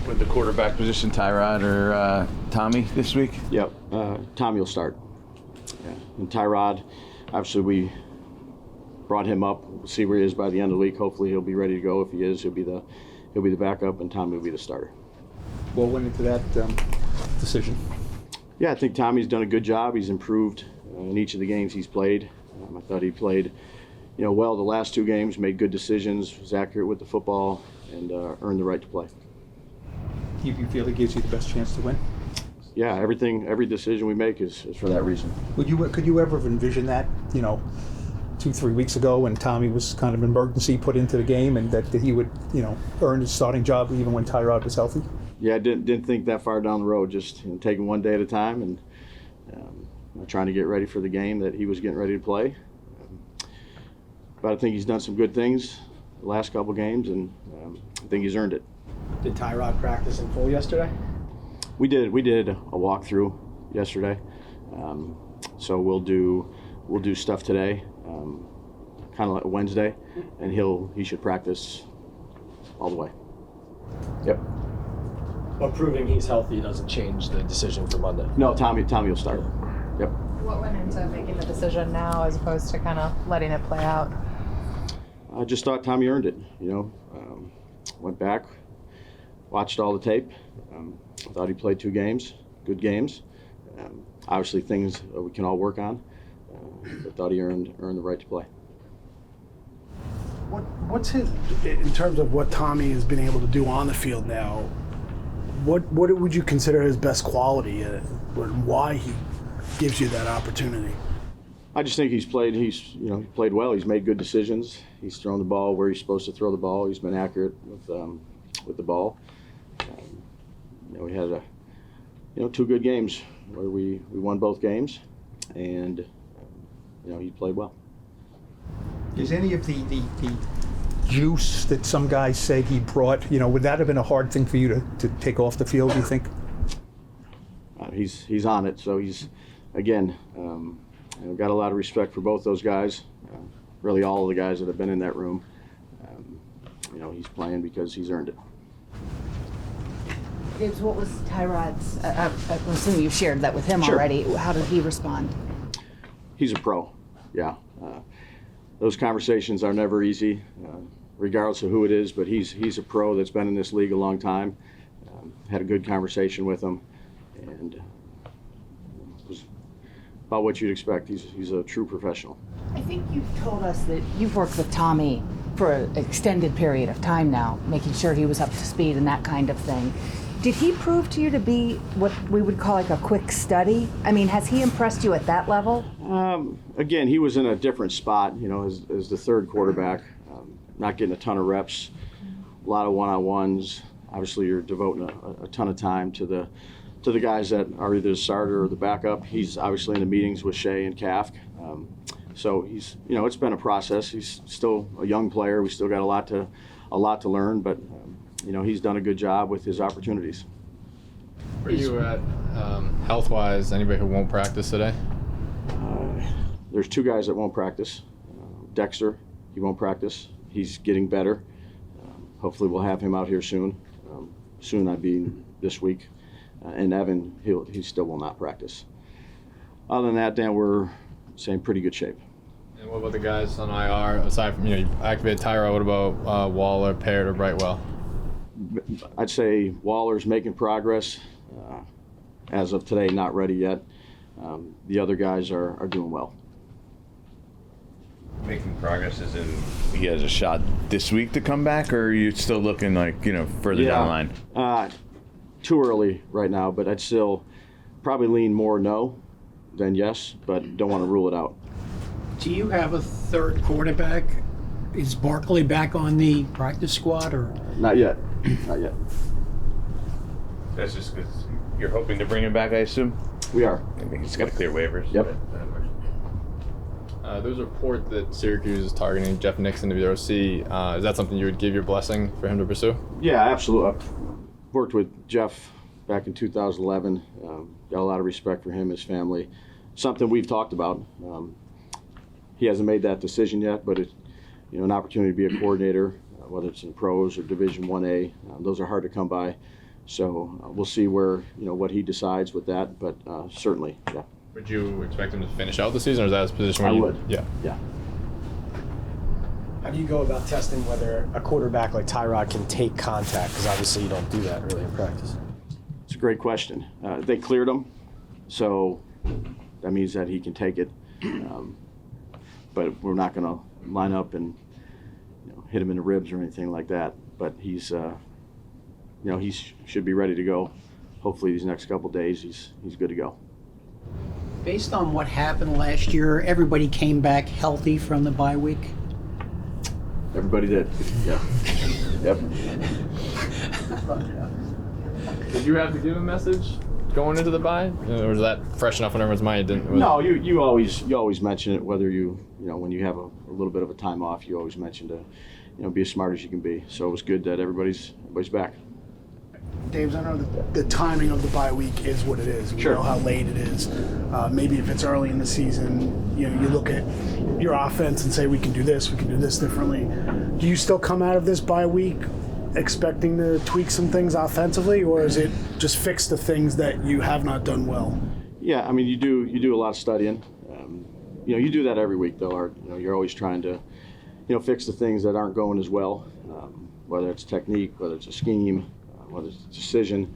With the quarterback position, Tyrod or Tommy this week? Yep, Tommy will start. Yeah. And Tyrod, obviously we brought him up. We'll see where he is by the end of the week. Hopefully he'll be ready to go. If he is, he'll be the backup, and Tommy will be the starter. What went into that decision? Yeah, I think Tommy's done a good job. He's improved in each of the games he's played. I thought he played, well the last two games, made good decisions, was accurate with the football, and earned the right to play. You feel it gives you the best chance to win? Yeah, every decision we make is for that reason. Could you ever have envisioned that, 2-3 weeks ago when Tommy was kind of emergency put into the game, and that he would, earn his starting job even when Tyrod was healthy? Yeah, I didn't think that far down the road. Just taking one day at a time, and trying to get ready for the game that he was getting ready to play. But I think he's done some good things the last couple games, and I think he's earned it. Did Tyrod practice in full yesterday? We did a walkthrough yesterday, so we'll do stuff today, kind of like Wednesday, and he should practice all the way. Yep. But proving he's healthy doesn't change the decision for Monday. No, Tommy will start. Yep. What went into making the decision now as opposed to kind of letting it play out? I just thought Tommy earned it. Went back, watched all the tape. Thought he played 2 games, good games. Obviously things we can all work on. But thought he earned the right to play. What's his, in terms of what Tommy has been able to do on the field now? What would you consider his best quality, and why he gives you that opportunity? I just think he played well. He's made good decisions. He's thrown the ball where he's supposed to throw the ball. He's been accurate with the ball. We had 2 good games where we won both games, and he played well. Is any of the juice that some guys say he brought, would that have been a hard thing for you to take off the field, do you think? He's on it, so he's, again, got a lot of respect for both those guys, really all of the guys that have been in that room. He's playing because he's earned it. Gibbs, what was Tyrod's, I'm assuming you've shared that with him Sure. already. How did he respond? He's a pro, yeah. Those conversations are never easy, regardless of who it is, but he's a pro that's been in this league a long time. Had a good conversation with him, and it was about what you'd expect. He's a true professional. I think you've told us that you've worked with Tommy for an extended period of time now, making sure he was up to speed and that kind of thing. Did he prove to you to be what we would call like a quick study? I mean, has he impressed you at that level? Again, he was in a different spot, as the third quarterback, not getting a ton of reps, a lot of one-on-ones. Obviously, you're devoting a ton of time to the guys that are either the starter or the backup. He's obviously in the meetings with Shea and Kafk. So he's, it's been a process. He's still a young player. We still got a lot to learn, but he's done a good job with his opportunities. Where are you at health-wise? Anybody who won't practice today? There's 2 guys that won't practice. Dexter, he won't practice. He's getting better. Hopefully we'll have him out here soon. Soon, I'd be this week. And Evan, he still will not practice. Other than that, Dan, we're in pretty good shape. And what about the guys on IR? Aside from, you activated Tyrod, what about Waller, Parrott, or Brightwell? I'd say Waller's making progress. As of today, not ready yet. The other guys are doing well. Making progress as in he has a shot this week to come back, or are you still looking further down the line? Too early right now, but I'd still probably lean more no than yes, but don't want to rule it out. Do you have a third quarterback? Is Barkley back on the practice squad, or? Not yet. Not yet. That's just because you're hoping to bring him back, I assume? We are. I think he's got to clear waivers. Yep. There's a report that Syracuse is targeting Jeff Nixon to be their OC. Is that something you would give your blessing for him to pursue? Yeah, absolutely. I've worked with Jeff back in 2011. Got a lot of respect for him, his family. Something we've talked about. He hasn't made that decision yet, but it's an opportunity to be a coordinator whether it's in pros or Division 1A. Those are hard to come by. So we'll see where, what he decides with that, but certainly, yeah. Would you expect him to finish out the season, or is that his position where I you would. Yeah. Yeah. How do you go about testing whether a quarterback like Tyrod can take contact? Because obviously you don't do that really in practice. It's a great question. They cleared him, so that means that he can take it. But we're not going to line up and hit him in the ribs or anything like that. But he's, he should be ready to go. Hopefully these next couple days he's good to go. Based on what happened last year, everybody came back healthy from the bye week. Everybody did. Yeah. Yep. Did you have to give a message going into the bye, or was that fresh enough on everyone's mind? No, you always mention it. Whether when you have a little bit of a time off, you always mention to be as smart as you can be. So it was good that everybody's back. Daves, I know the timing of the bye week is what it is. We Sure. know how late it is. Maybe if it's early in the season, you look at your offense and say, we can do this differently. Do you still come out of this bye week expecting to tweak some things offensively, or is it just fix the things that you have not done well? Yeah, I mean, you do a lot of studying. You do that every week, though, Art. You're always trying to, fix the things that aren't going as well, whether it's technique, whether it's a scheme, whether it's a decision.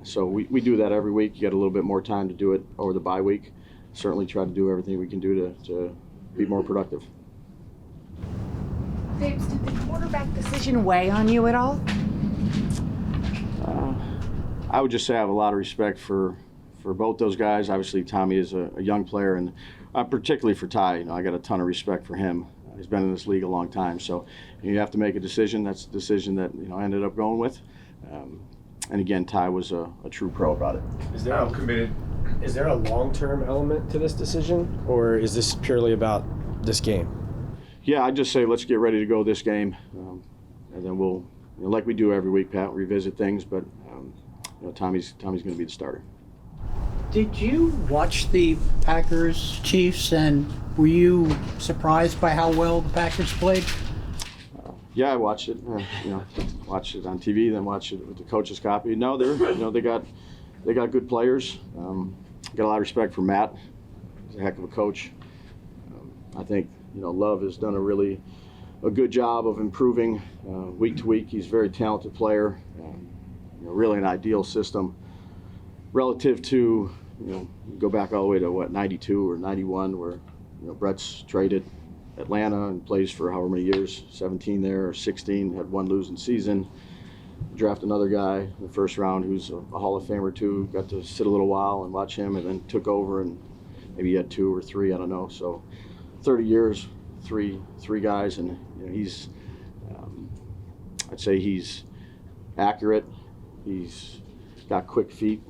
So we do that every week. You get a little bit more time to do it over the bye week. Certainly try to do everything we can do to be more productive. Daves, did the quarterback decision weigh on you at all? I would just say I have a lot of respect for both those guys. Obviously, Tommy is a young player, and particularly for Ty, I got a ton of respect for him. He's been in this league a long time, so you have to make a decision. That's the decision that I ended up going with. And again, Ty was a true pro about it. Is there a long-term element to this decision, or is this purely about this game? Yeah, I'd just say let's get ready to go this game, and then we'll, like we do every week, Pat, revisit things. But Tommy's going to be the starter. Did you watch the Packers Chiefs, and were you surprised by how well the Packers played? Yeah, I watched it. Watched it on TV, then watched it with the coach's copy. No, they got good players. Got a lot of respect for Matt. He's a heck of a coach. I think Love has done a good job of improving week to week. He's a very talented player. Really an ideal system relative to go back all the way to 92 or 91, where Brett's traded Atlanta and plays for however many years, 17 there or 16, had one losing season. Draft another guy in the first round who's a Hall of Famer too. Got to sit a little while and watch him, and then took over, and maybe he had 2 or 3, I don't know. So 30 years, three guys, and he's, I'd say he's accurate. He's got quick feet.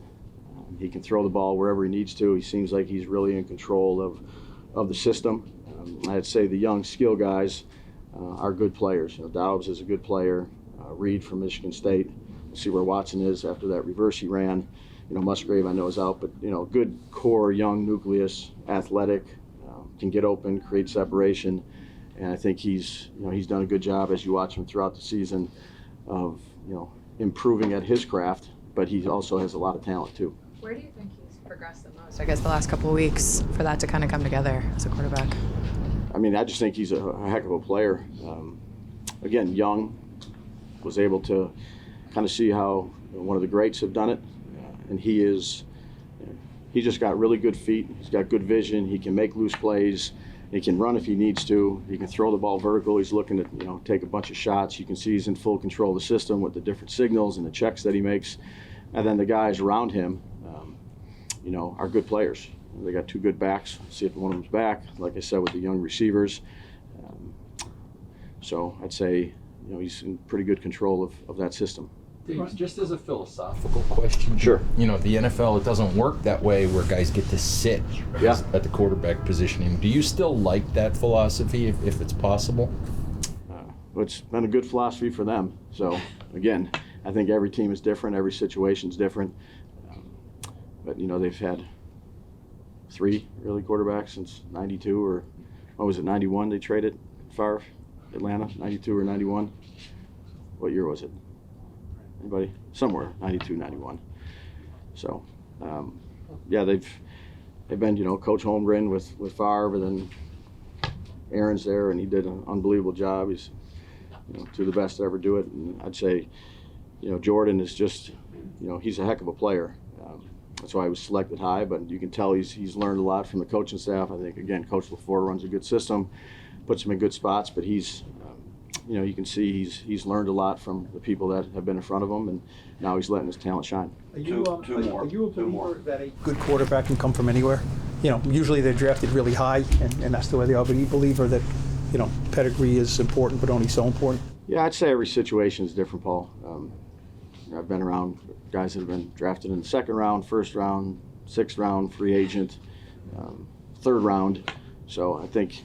He can throw the ball wherever he needs to. He seems like he's really in control of the system. I'd say the young skill guys are good players. Dobbs is a good player. Reed from Michigan State. We'll see where Watson is after that reverse he ran. Musgrave I know is out, but good core, young nucleus, athletic, can get open, create separation, and I think he's done a good job as you watch him throughout the season of improving at his craft, but he also has a lot of talent too. Where do you think he's progressed the most? I guess the last couple of weeks for that to kind of come together as a quarterback. I mean, I just think he's a heck of a player. Again, young, was able to kind of see how one of the greats have done it, and he's just got really good feet. He's got good vision. He can make loose plays. He can run if he needs to. He can throw the ball vertical. He's looking to take a bunch of shots. You can see he's in full control of the system with the different signals and the checks that he makes. And then the guys around him, are good players. They got 2 good backs. See if one of them's back. Like I said, with the young receivers. So I'd say, he's in pretty good control of that system. Dave, just as a philosophical question. Sure. The NFL, it doesn't work that way where guys get to sit at the quarterback positioning. Do you still like that philosophy if it's possible? It's been a good philosophy for them. So, again, I think every team is different. Every situation's different. But, they've had 3 really quarterbacks since 92 or, 91 they traded Favre, Atlanta, 92 or 91. what year was it? Anybody? Somewhere, 92, 91. So, yeah, they've been, Coach Holmgren with Favre, and then Aaron's there, and he did an unbelievable job. He's, two of the best to ever do it. And I'd say, Jordan is just, he's a heck of a player. That's why he was selected high, but you can tell he's learned a lot from the coaching staff. I think, again, Coach LaFleur runs a good system, puts him in good spots, but he's, you can see he's learned a lot from the people that have been in front of him, and now he's letting his talent shine. Are you a believer that a good quarterback can come from anywhere? Usually they're drafted really high, and that's the way they are, but are you a believer that, pedigree is important, but only so important? Yeah, I'd say every situation is different, Paul. I've been around guys that have been drafted in the second round, first round, sixth round, free agent, third round. So I think,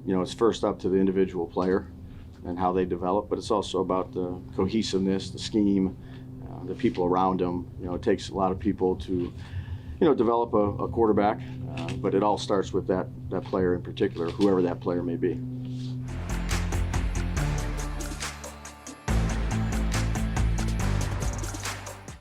it's first up to the individual player and how they develop, but it's also about the cohesiveness, the scheme, the people around them. It takes a lot of people to, develop a quarterback, but it all starts with that player in particular, whoever that player may be.